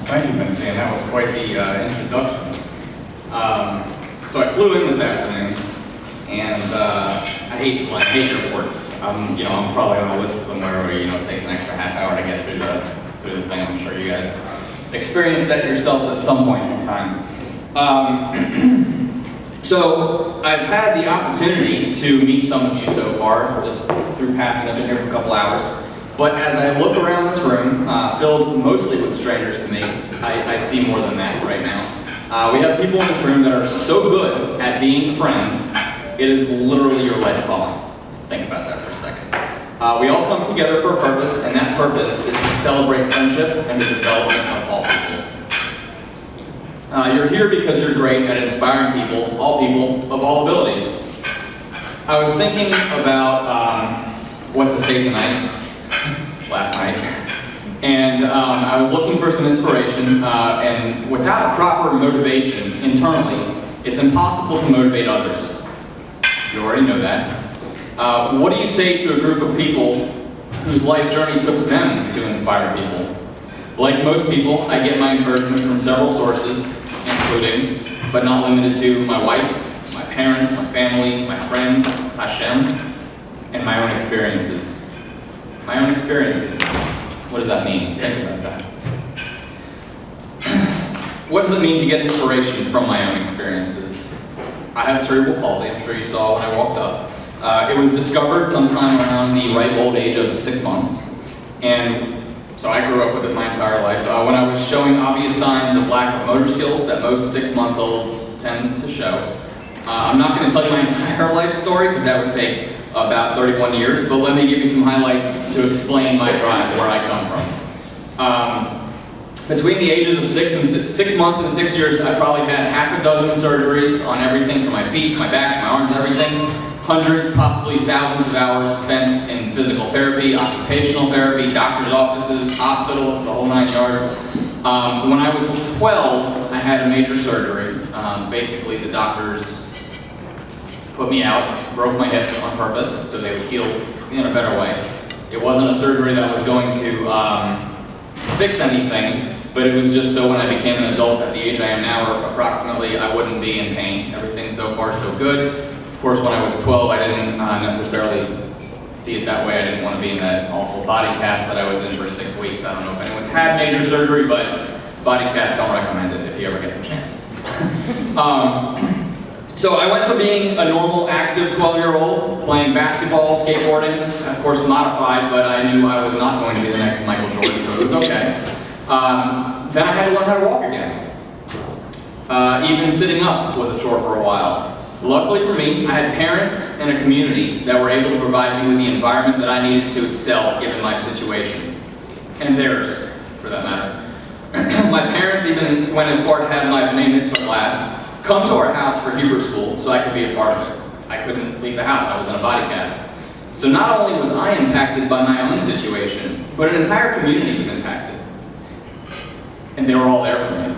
Thank you, Vincent. That was quite the introduction. So I flew in this afternoon, and I hate airports. I'm probably on a list somewhere where it takes an extra half hour to get through the thing. I'm sure you guys experienced that yourselves at some point in time. So I've had the opportunity to meet some of you so far, just through passing. I've been here for a couple hours. But as I look around this room, filled mostly with strangers to me, I see more than that right now. We have people in this room that are so good at being friends, it is literally your life calling. Think about that for a second. We all come together for a purpose, and that purpose is to celebrate friendship and the development of all people. You're here because you're great at inspiring people of all abilities. I was thinking about what to say tonight, last night, and I was looking for some inspiration, and without a proper motivation internally, it's impossible to motivate others. You already know that. What do you say to a group of people whose life journey took them to inspire people? Like most people, I get my encouragement from several sources, including, but not limited to, my wife, my parents, my family, my friends, Hashem, and my own experiences. My own experiences. What does that mean? Think about that. What does it mean to get inspiration from my own experiences? I have cerebral palsy, I'm sure you saw when I walked up. It was discovered sometime around the ripe old age of 6 months. And so I grew up with it my entire life. When I was showing obvious signs of lack of motor skills that most 6-month-olds tend to show. I'm not going to tell you my entire life story because that would take about 31 years, but let me give you some highlights to explain my drive, where I come from. Between the ages of 6 months and 6 years, I probably had half a dozen surgeries on everything from my feet to my back to my arms, everything. Hundreds, possibly thousands of hours spent in physical therapy, occupational therapy, doctor's offices, hospitals, the whole 9 yards. When I was 12, I had a major surgery. Basically, the doctors put me out, broke my hips on purpose so they would heal in a better way. It wasn't a surgery that was going to fix anything, but it was just so when I became an adult at the age I am now, or approximately, I wouldn't be in pain. Everything so far so good. Of course, when I was 12, I didn't necessarily see it that way. I didn't want to be in that awful body cast that I was in for 6 weeks. I don't know if anyone's had major surgery, but body cast, don't recommend it if you ever get the chance. So I went from being a normal, active 12-year-old, playing basketball, skateboarding, of course modified, but I knew I was not going to be the next Michael Jordan, so it was okay. Then I had to learn how to walk again. Even sitting up was a chore for a while. Luckily for me, I had parents and a community that were able to provide me with the environment that I needed to excel given my situation. And theirs, for that matter. My parents even went as far to have my B'nai Mitzvah class come to our house for Hebrew school so I could be a part of it. I couldn't leave the house, I was in a body cast. So not only was I impacted by my own situation, but an entire community was impacted. And they were all there for me.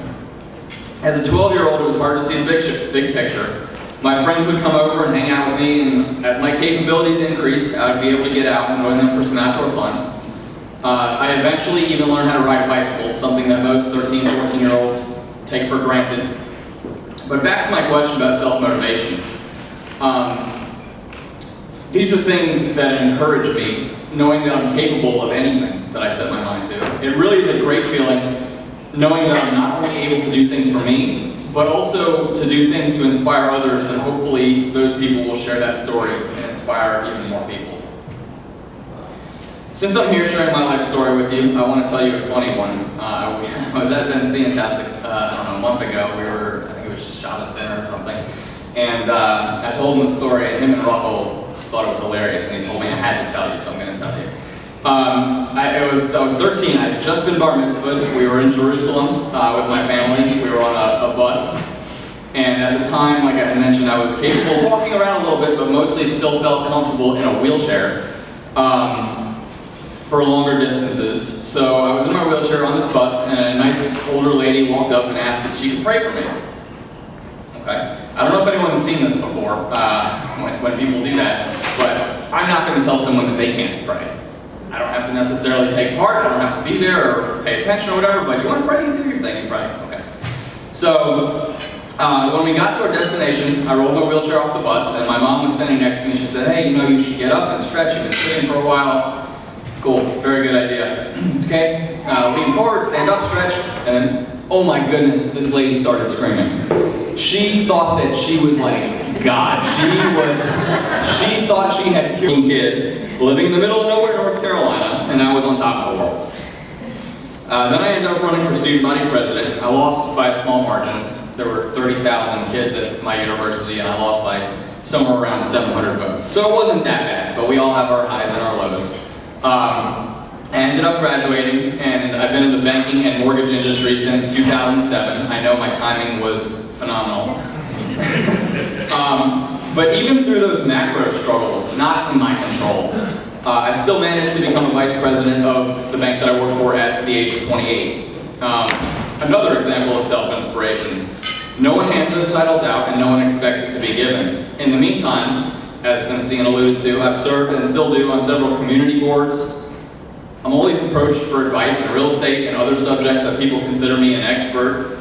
As a 12-year-old, it was hard to see the big picture. My friends would come over and hang out with me, and as my capabilities increased, I would be able to get out and join them for some outdoor fun. I eventually even learned how to ride a bicycle, something that most 13, 14-year-olds take for granted. But back to my question about self-motivation. These are things that encourage me, knowing that I'm capable of anything that I set my mind to. It really is a great feeling, knowing that I'm not only able to do things for me, but also to do things to inspire others, and hopefully those people will share that story and inspire even more people. Since I'm here sharing my life story with you, I want to tell you a funny one. I was at Vincent's house, I don't know, a month ago. I think it was Shabbos dinner or something, and I told him the story, and him and Rachel thought it was hilarious, and he told me I had to tell you, so I'm going to tell you. I was 13, I had just been bar mitzvahed. We were in Jerusalem with my family. We were on a bus, and at the time, like I had mentioned, I was capable of walking around a little bit, but mostly still felt comfortable in a wheelchair for longer distances. So I was in my wheelchair on this bus, and a nice older lady walked up and asked if she could pray for me. Okay? I don't know if anyone's seen this before when people do that, but I'm not going to tell someone that they can't pray. I don't have to necessarily take part, I don't have to be there or pay attention or whatever, but you want to pray, you do your thing, you pray. Okay. So, when we got to our destination, I rolled my wheelchair off the bus, and my mom was standing next to me. She said, hey, you know, you should get up and stretch. You've been sitting for a while. Cool, very good idea. Okay, lean forward, stand up, stretch, and then, oh my goodness, this lady started screaming. She thought that she was like God. She thought she had a kid living in the middle of nowhere, North Carolina, and I was on top of the world. Then I ended up running for student body president. I lost by a small margin. There were 30,000 kids at my university, and I lost by somewhere around 700 votes. So it wasn't that bad, but we all have our highs and our lows. I ended up graduating, and I've been in the banking and mortgage industry since 2007. I know my timing was phenomenal. But even through those macro struggles, not in my control, I still managed to become a vice president of the bank that I work for at the age of 28. Another example of self-inspiration. No one hands those titles out, and no one expects it to be given. In the meantime, as Vincent alluded to, I've served and still do on several community boards. I'm always approached for advice in real estate and other subjects that people consider me an expert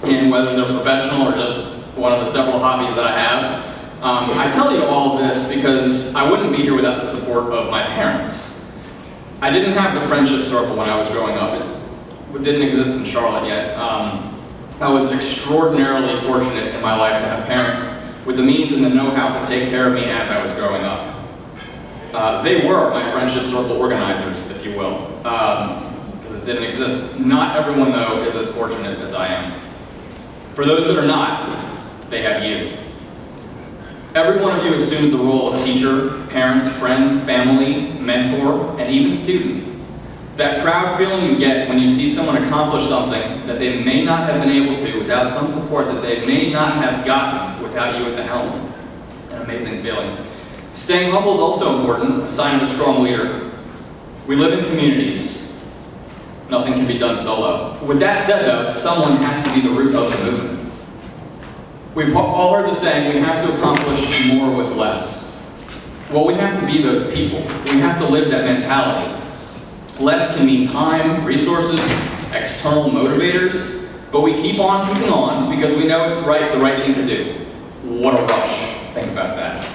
in, whether they're professional or just one of the several hobbies that I have. I tell you all of this because I wouldn't be here without the support of my parents. I didn't have the friendship circle when I was growing up. It didn't exist in Charlotte yet. I was extraordinarily fortunate in my life to have parents with the means and the know-how to take care of me as I was growing up. They were my friendship circle organizers, if you will, because it didn't exist. Not everyone, though, is as fortunate as I am. For those that are not, they have you. Every one of you assumes the role of teacher, parent, friend, family, mentor, and even student. That proud feeling you get when you see someone accomplish something that they may not have been able to without some support that they may not have gotten without you at the helm. An amazing feeling. Staying humble is also important, a sign of a strong leader. We live in communities. Nothing can be done solo. With that said, though, someone has to be the root of the movement. We've all heard the saying, we have to accomplish more with less. Well, we have to be those people. We have to live that mentality. Less can mean time, resources, external motivators, but we keep on keeping on because we know it's the right thing to do. What a rush. Think about that.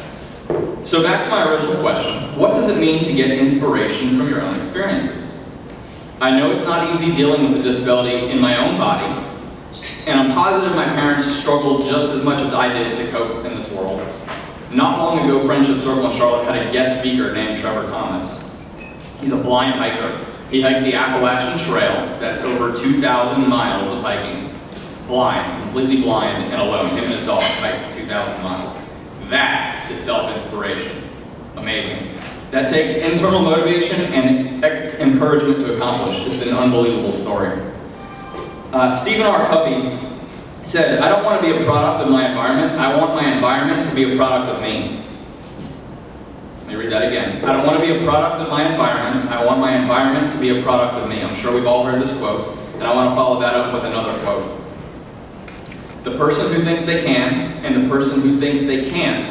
So back to my original question, what does it mean to get inspiration from your own experiences? I know it's not easy dealing with a disability in my own body, and I'm positive my parents struggled just as much as I did to cope in this world. Not long ago, Friendship Circle in Charlotte had a guest speaker named Trevor Thomas. He's a blind hiker. He hiked the Appalachian Trail, that's over 2,000 miles of hiking. Blind, completely blind and alone. Him and his dog hiked 2,000 miles. That is self-inspiration. Amazing. That takes internal motivation and encouragement to accomplish. It's an unbelievable story. Stephen R. Covey said, I don't want to be a product of my environment. I want my environment to be a product of me. Let me read that again. I don't want to be a product of my environment. I want my environment to be a product of me. I'm sure we've all heard this quote, and I want to follow that up with another quote. The person who thinks they can and the person who thinks they can't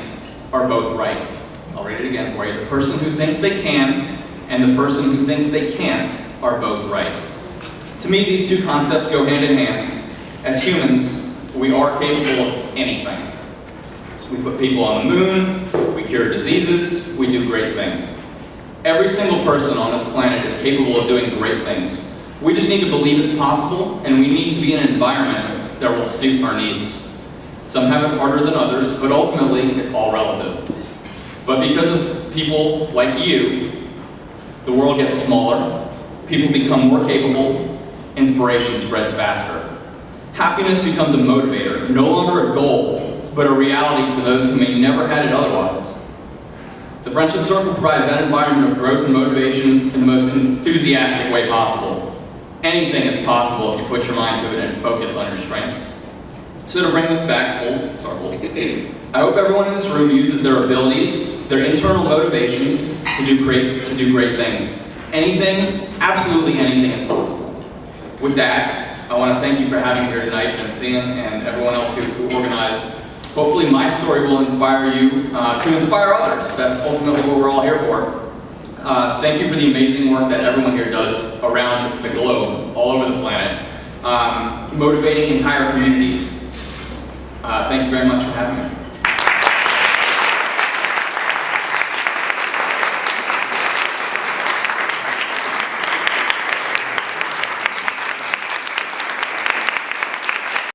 are both right. I'll read it again for you. The person who thinks they can and the person who thinks they can't are both right. To me, these two concepts go hand in hand. As humans, we are capable of anything. We put people on the moon, we cure diseases, we do great things. Every single person on this planet is capable of doing great things. We just need to believe it's possible, and we need to be in an environment that will suit our needs. Some have it harder than others, but ultimately, it's all relative. But because of people like you, the world gets smaller, people become more capable, inspiration spreads faster. Happiness becomes a motivator, no longer a goal, but a reality to those who may never had it otherwise. The Friendship Circle provides that environment of growth and motivation in the most enthusiastic way possible. Anything is possible if you put your mind to it and focus on your strengths. So to bring this back full circle, I hope everyone in this room uses their abilities, their internal motivations to do great things. Anything, absolutely anything is possible. With that, I want to thank you for having me here tonight, Vincent, and everyone else who organized. Hopefully my story will inspire you to inspire others. That's ultimately what we're all here for. Thank you for the amazing work that everyone here does around the globe, all over the planet, motivating entire communities. Thank you very much for having me.